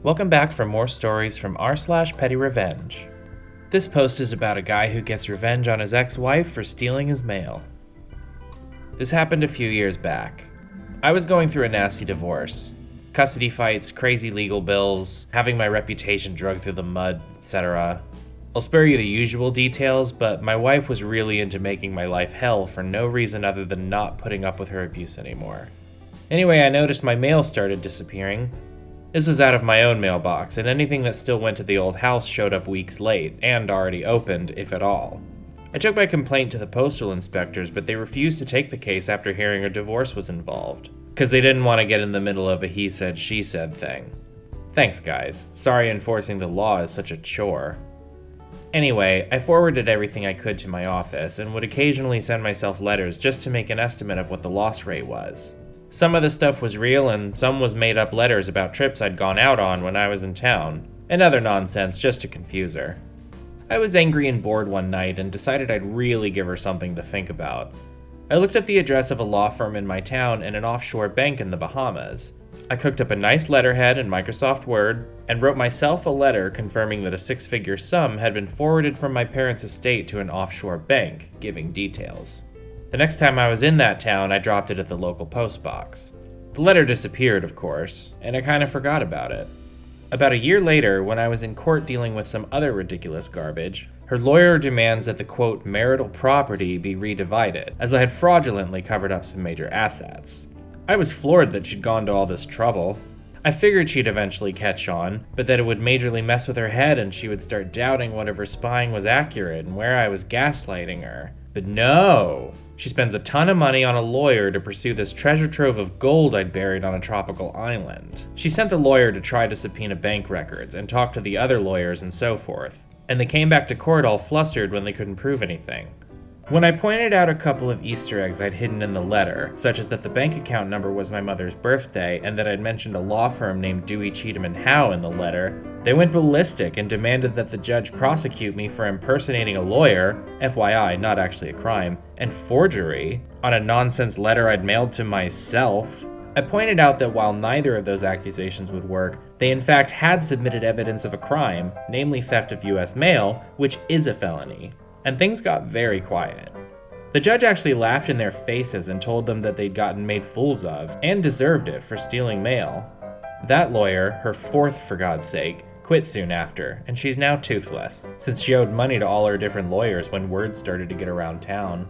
Welcome back for more stories from r/PettyRevenge. This post is about a guy who gets revenge on his ex-wife for stealing his mail. This happened a few years back. I was going through a nasty divorce. Custody fights, crazy legal bills, having my reputation dragged through the mud, etc. I'll spare you the usual details, but my wife was really into making my life hell for no reason other than not putting up with her abuse anymore. Anyway, I noticed my mail started disappearing. This was out of my own mailbox, and anything that still went to the old house showed up weeks late, and already opened, if at all. I took my complaint to the postal inspectors, but they refused to take the case after hearing a divorce was involved, because they didn't want to get in the middle of a he said, she said thing. Thanks, guys. Sorry enforcing the law is such a chore. Anyway, I forwarded everything I could to my office, and would occasionally send myself letters just to make an estimate of what the loss rate was. Some of the stuff was real, and some was made up letters about trips I'd gone out on when I was in town, and other nonsense just to confuse her. I was angry and bored one night and decided I'd really give her something to think about. I looked up the address of a law firm in my town and an offshore bank in the Bahamas. I cooked up a nice letterhead in Microsoft Word and wrote myself a letter confirming that a six-figure sum had been forwarded from my parents' estate to an offshore bank, giving details. The next time I was in that town, I dropped it at the local post box. The letter disappeared, of course, and I kind of forgot about it. About a year later, when I was in court dealing with some other ridiculous garbage, her lawyer demands that the quote marital property be redivided, as I had fraudulently covered up some major assets. I was floored that she'd gone to all this trouble. I figured she'd eventually catch on, but that it would majorly mess with her head and she would start doubting whatever spying was accurate and where I was gaslighting her. But no! She spends a ton of money on a lawyer to pursue this treasure trove of gold I'd buried on a tropical island. She sent the lawyer to try to subpoena bank records and talk to the other lawyers and so forth, and they came back to court all flustered when they couldn't prove anything. When I pointed out a couple of Easter eggs I'd hidden in the letter, such as that the bank account number was my mother's birthday and that I'd mentioned a law firm named Dewey, Cheatham and Howe in the letter, they went ballistic and demanded that the judge prosecute me for impersonating a lawyer, FYI, not actually a crime, and forgery, on a nonsense letter I'd mailed to myself. I pointed out that while neither of those accusations would work, they in fact had submitted evidence of a crime, namely theft of US mail, which is a felony. And things got very quiet. The judge actually laughed in their faces and told them that they'd gotten made fools of, and deserved it for stealing mail. That lawyer, her fourth for God's sake, quit soon after, and she's now toothless, since she owed money to all her different lawyers when word started to get around town.